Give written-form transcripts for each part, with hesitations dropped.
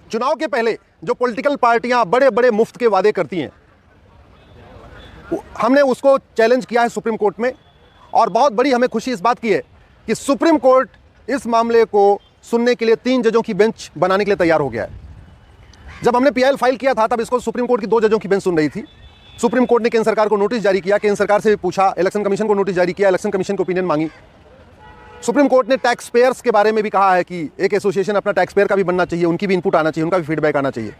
चुनाव के पहले जो पॉलिटिकल पार्टियां बड़े बड़े मुफ्त के वादे करती हैं, हमने उसको चैलेंज किया है सुप्रीम कोर्ट में। और बहुत बड़ी हमें खुशी इस बात की है कि सुप्रीम कोर्ट इस मामले को सुनने के लिए 3 जजों की बेंच बनाने के लिए तैयार हो गया है। जब हमने पीआईएल फाइल किया था तब इसको सुप्रीम कोर्ट की 2 जजों की बेंच सुन रही थी। सुप्रीम कोर्ट ने केंद्र सरकार को नोटिस जारी किया, केंद्र सरकार से भी पूछा, इलेक्शन कमीशन को नोटिस जारी किया, इलेक्शन कमीशन को ओपिनियन मांगी। सुप्रीम कोर्ट ने टैक्स पेयर्स के बारे में भी कहा है कि एक एसोसिएशन अपना टैक्स पेयर का भी बनना चाहिए, उनकी भी इनपुट आना चाहिए, उनका भी फीडबैक आना चाहिए,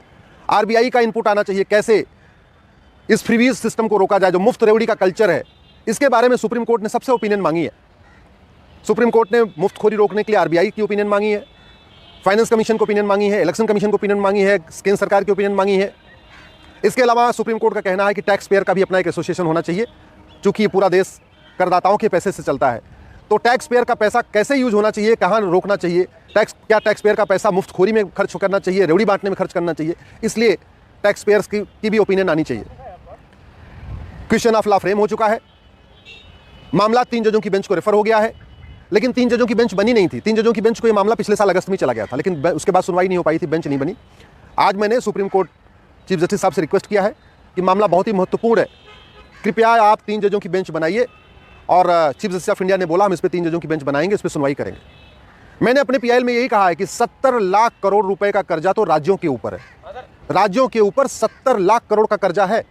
आरबीआई का इनपुट आना चाहिए, कैसे इस फ्रीवीज सिस्टम को रोका जाए, जो मुफ्त रेवड़ी का कल्चर है, इसके बारे में सुप्रीम कोर्ट ने सबसे ओपिनियन मांगी है। सुप्रीम कोर्ट ने मुफ्तखोरी रोकने के लिए आरबीआई की ओपिनियन मांगी है, फाइनेंस कमीशन को ओपिनियन मांगी है, इलेक्शन कमीशन को ओपिनियन मांगी है, केंद्र सरकार की ओपिनियन मांगी है। इसके अलावा सुप्रीम कोर्ट का कहना है कि टैक्स पेयर का भी अपना एक एसोसिएशन होना चाहिए, चूंकि ये पूरा देश करदाताओं के पैसे से चलता है। तो टैक्स पेयर का पैसा कैसे यूज होना चाहिए, कहाँ रोकना चाहिए, क्या टैक्स पेयर का पैसा मुफ्तखोरी में खर्च करना चाहिए, रेवड़ी बांटने में खर्च करना चाहिए, इसलिए टैक्स पेयर्स की भी ओपिनियन आनी चाहिए। क्वेश्चन ऑफ लॉ फ्रेम हो चुका है, मामला 3 जजों की बेंच को रेफर हो गया है, लेकिन 3 जजों की बेंच बनी नहीं थी। 3 जजों की बेंच को ये मामला पिछले साल अगस्त में चला गया था, लेकिन उसके बाद सुनवाई नहीं हो पाई थी, बेंच नहीं बनी। आज मैंने सुप्रीम कोर्ट चीफ जस्टिस साहब से रिक्वेस्ट किया है कि मामला बहुत ही महत्वपूर्ण है, कृपया आप 3 जजों की बेंच बनाइए। और चीफ जस्टिस ऑफ इंडिया ने बोला हम इस पर 3 जजों की बेंच बनाएंगे, इस पर सुनवाई करेंगे। मैंने अपने पीआईएल में यही कहा है कि 70 लाख करोड़ रुपए का कर्जा तो राज्यों के ऊपर है, राज्यों के ऊपर 70 लाख करोड़ का कर्जा है।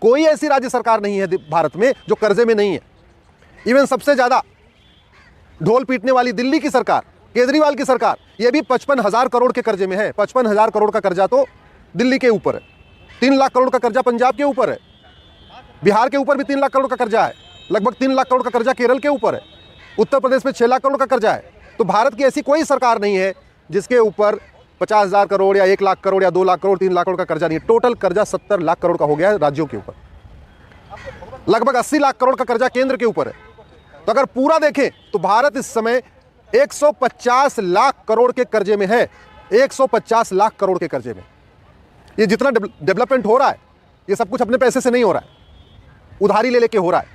कोई ऐसी राज्य सरकार नहीं है भारत में जो कर्जे में नहीं है। इवन सबसे ज्यादा ढोल पीटने वाली दिल्ली की सरकार, केजरीवाल की सरकार, ये भी 55,000 करोड़ के कर्जे में है। 55,000 करोड़ का कर्जा तो दिल्ली के ऊपर है, 3 लाख करोड़ का कर्जा पंजाब के ऊपर है, बिहार के ऊपर भी 3 लाख करोड़ का कर्जा है, लगभग 3 लाख करोड़ का कर्जा केरल के ऊपर है, उत्तर प्रदेश में 6 लाख करोड़ का कर्जा है। तो भारत की ऐसी कोई सरकार नहीं है जिसके ऊपर 50,000 करोड़ या 1 लाख करोड़ या 2 लाख करोड़ 3 लाख करोड़ का कर्जा नहीं है। टोटल कर्जा 70 लाख करोड़ का हो गया है राज्यों के ऊपर, लगभग 80 लाख करोड़ का कर्जा केंद्र के ऊपर है। तो अगर पूरा देखें तो भारत इस समय 150 लाख करोड़ के कर्जे में है, 150 लाख करोड़ के कर्जे में। ये जितना डेवलपमेंट हो रहा है ये सब कुछ अपने पैसे से नहीं हो रहा है, उधारी ले लेके हो रहा है।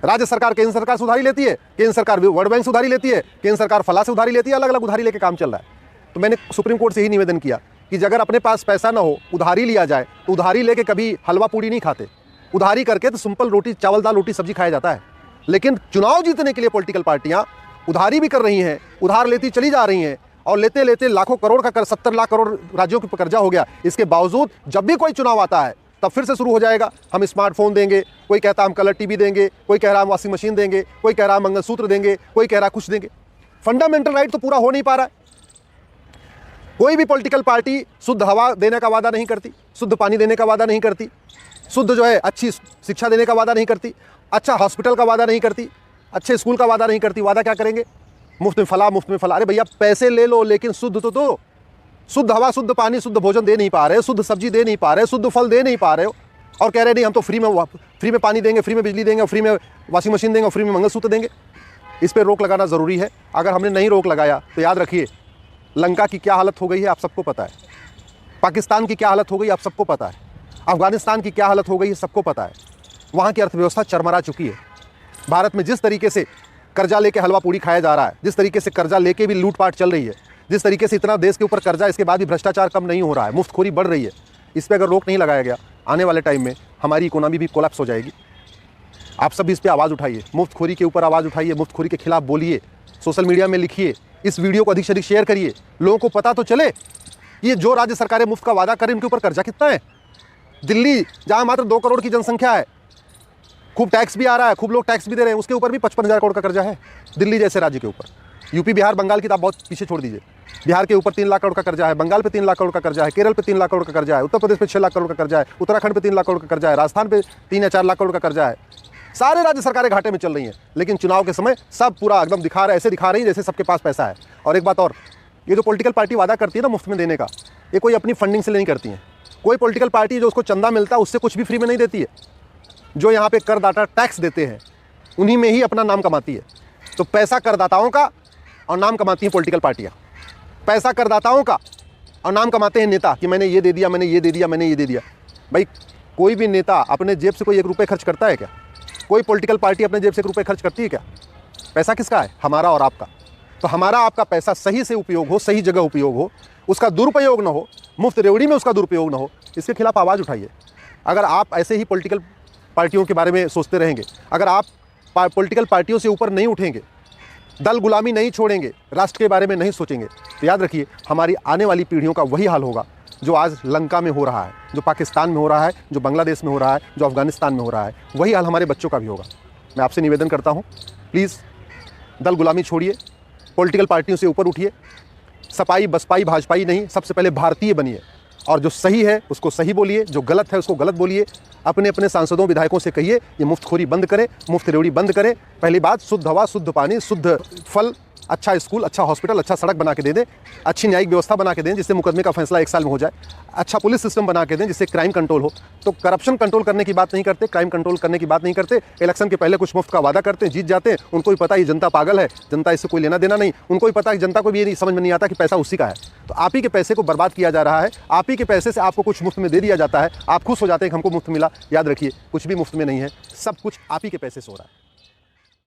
राज्य सरकार केंद्र सरकार से उधारी लेती है, केंद्र सरकार वर्ल्ड बैंक से उधारी लेती है, केंद्र सरकार फला से उधारी लेती है, अलग अलग उधारी लेके काम चल रहा है। तो मैंने सुप्रीम कोर्ट से ही निवेदन किया कि अगर अपने पास पैसा ना हो, उधारी लिया जाए, तो उधारी लेके कभी हलवा पूड़ी नहीं खाते, उधारी करके तो सिंपल रोटी चावल दाल रोटी सब्जी खाया जाता है। लेकिन चुनाव जीतने के लिए पॉलिटिकल पार्टियां उधारी भी कर रही हैं, उधार लेती चली जा रही हैं, और लेते लेते लाखों करोड़ का 70 लाख करोड़ राज्यों के कर्जा हो गया। इसके बावजूद जब भी कोई चुनाव आता है तब फिर से शुरू हो जाएगा, हम स्मार्टफोन देंगे, कोई कहता हम कलर टीवी देंगे, कोई कह रहा हम वॉशिंग मशीन देंगे, कोई कह रहा मंगलसूत्र देंगे, कोई कह रहा कुछ देंगे। फंडामेंटल राइट तो पूरा हो नहीं पा रहा है। कोई भी पॉलिटिकल पार्टी शुद्ध हवा देने का वादा नहीं करती, शुद्ध पानी देने का वादा नहीं करती, शुद्ध जो है अच्छी शिक्षा देने का वादा नहीं करती, अच्छा हॉस्पिटल का वादा नहीं करती, अच्छे स्कूल का वादा नहीं करती। वादा क्या करेंगे? मुफ्त में फला, मुफ्त में फला। अरे भैया पैसे ले लो लेकिन शुद्ध तो दो। शुद्ध हवा, शुद्ध पानी, शुद्ध भोजन दे नहीं पा रहे, शुद्ध सब्जी दे नहीं पा रहे, शुद्ध फल दे नहीं पा रहे हो, और कह रहे नहीं हम तो फ्री में पानी देंगे, फ्री में बिजली देंगे, फ्री में वॉशिंग मशीन देंगे, फ्री में मंगलसूत्र देंगे। इस पर रोक लगाना ज़रूरी है। अगर हमने नहीं रोक लगाया तो याद रखिए लंका की क्या हालत हो गई है आप सबको पता है, पाकिस्तान की क्या हालत हो गई आप सबको पता है, अफगानिस्तान की क्या हालत हो गई है सबको पता है। वहाँ की अर्थव्यवस्था चरमरा चुकी है। भारत में जिस तरीके से कर्जा लेके हलवा पूड़ी खाया जा रहा है, जिस तरीके से कर्जा लेके भी लूटपाट चल रही है, जिस तरीके से इतना देश के ऊपर कर्जा, इसके बाद भी भ्रष्टाचार कम नहीं हो रहा है, मुफ्तखोरी बढ़ रही है, इस पर अगर रोक नहीं लगाया गया आने वाले टाइम में हमारी इकोनॉमी भी कोलैप्स हो जाएगी। आप सब इस पर आवाज़ उठाइए, मुफ्तखोरी के ऊपर आवाज़ उठाइए, मुफ्तखोरी के खिलाफ बोलिए, सोशल मीडिया में लिखिए, इस वीडियो को अधिक से अधिक शेयर करिए, लोगों को पता तो चले ये जो राज्य सरकारें मुफ्त का वादा करें इनके ऊपर कर्जा कितना है। दिल्ली जहाँ मात्र 2 करोड़ की जनसंख्या है, खूब टैक्स भी आ रहा है, खूब लोग टैक्स भी दे रहे हैं, उसके ऊपर भी 55,000 करोड़ का कर्जा है दिल्ली जैसे राज्य के ऊपर। यूपी, बिहार, बंगाल की तो आप बहुत पीछे छोड़ दीजिए। बिहार के ऊपर 3 लाख करोड़ का कर्जा है, बंगाल पे 3 लाख करोड़ का कर्जा है, केरल पे 3 लाख करोड़ का कर्जा है, उत्तर प्रदेश पे 6 लाख करोड़ का कर्जा है, उत्तराखंड पे 3 लाख करोड़ का कर्जा है, राजस्थान पे 3 या 4 लाख करोड़ का कर्जा है। सारे राज्य सरकारें घाटे में चल रही हैं, लेकिन चुनाव के समय सब पूरा एकदम ऐसे दिखा रही है जैसे सबके पास पैसा है। और एक बात और, ये जो पॉलिटिकल पार्टी वादा करती है ना मुफ्त में देने का, ये कोई अपनी फंडिंग से नहीं करती है। कोई पॉलिटिकल पार्टी जो उसको चंदा मिलता है उससे कुछ भी फ्री में नहीं देती है। जो यहाँ पे करदाता टैक्स देते हैं उन्हीं में ही अपना नाम कमाती है। तो पैसा करदाताओं का और नाम कमाती हैं पॉलिटिकल पार्टियाँ। पैसा करदाताओं का और नाम कमाते हैं नेता कि मैंने ये दे दिया, मैंने ये दे दिया, मैंने ये दे दिया। भाई कोई भी नेता अपने जेब से कोई 1 रुपये खर्च करता है क्या? कोई पॉलिटिकल पार्टी अपने जेब से 1 रुपये खर्च करती है क्या? पैसा किसका है? हमारा और आपका। तो हमारा आपका पैसा सही से उपयोग हो, सही जगह उपयोग हो, उसका दुरुपयोग ना हो, मुफ्त रेवड़ी में उसका दुरुपयोग ना हो, इसके खिलाफ आवाज़ उठाइए। अगर आप ऐसे ही पॉलिटिकल पार्टियों के बारे में सोचते रहेंगे, अगर आप पॉलिटिकल पार्टियों से ऊपर नहीं उठेंगे, दल गुलामी नहीं छोड़ेंगे, राष्ट्र के बारे में नहीं सोचेंगे, तो याद रखिए हमारी आने वाली पीढ़ियों का वही हाल होगा जो आज लंका में हो रहा है, जो पाकिस्तान में हो रहा है, जो बांग्लादेश में हो रहा है, जो अफगानिस्तान में हो रहा है, वही हाल हमारे बच्चों का भी होगा। मैं आपसे निवेदन करता हूँ, प्लीज़ दल गुलामी छोड़िए, पॉलिटिकल पार्टियों से ऊपर उठिए, सपाई बसपाई भाजपाई नहीं, सबसे पहले भारतीय बनिए और जो सही है उसको सही बोलिए, जो गलत है उसको गलत बोलिए। अपने अपने सांसदों विधायकों से कहिए ये मुफ्तखोरी बंद करें, मुफ्त रेवड़ी बंद करें। पहली बात, शुद्ध हवा, शुद्ध पानी, शुद्ध फल, अच्छा स्कूल, अच्छा हॉस्पिटल, अच्छा सड़क बना के दे दें, अच्छी न्यायिक व्यवस्था बना के दें जिससे मुकदमे का फैसला 1 साल में हो जाए, अच्छा पुलिस सिस्टम बना के दें जिससे क्राइम कंट्रोल हो। तो करप्शन कंट्रोल करने की बात नहीं करते, क्राइम कंट्रोल करने की बात नहीं करते, इलेक्शन के पहले कुछ मुफ्त का वादा करते हैं, जीत जाते हैं, उनको भी पता है ये जनता पागल है, जनता इससे कोई लेना देना नहीं, उनको भी पता है जनता को भी ये नहीं समझ में नहीं आता कि पैसा उसी का है। तो आप ही के पैसे को बर्बाद किया जा रहा है, आप ही के पैसे से आपको कुछ मुफ्त में दे दिया जाता है, आप खुश हो जाते हैं कि हमको मुफ्त मिला। याद रखिए कुछ भी मुफ्त में नहीं है, सब कुछ आप ही के पैसे से हो रहा है।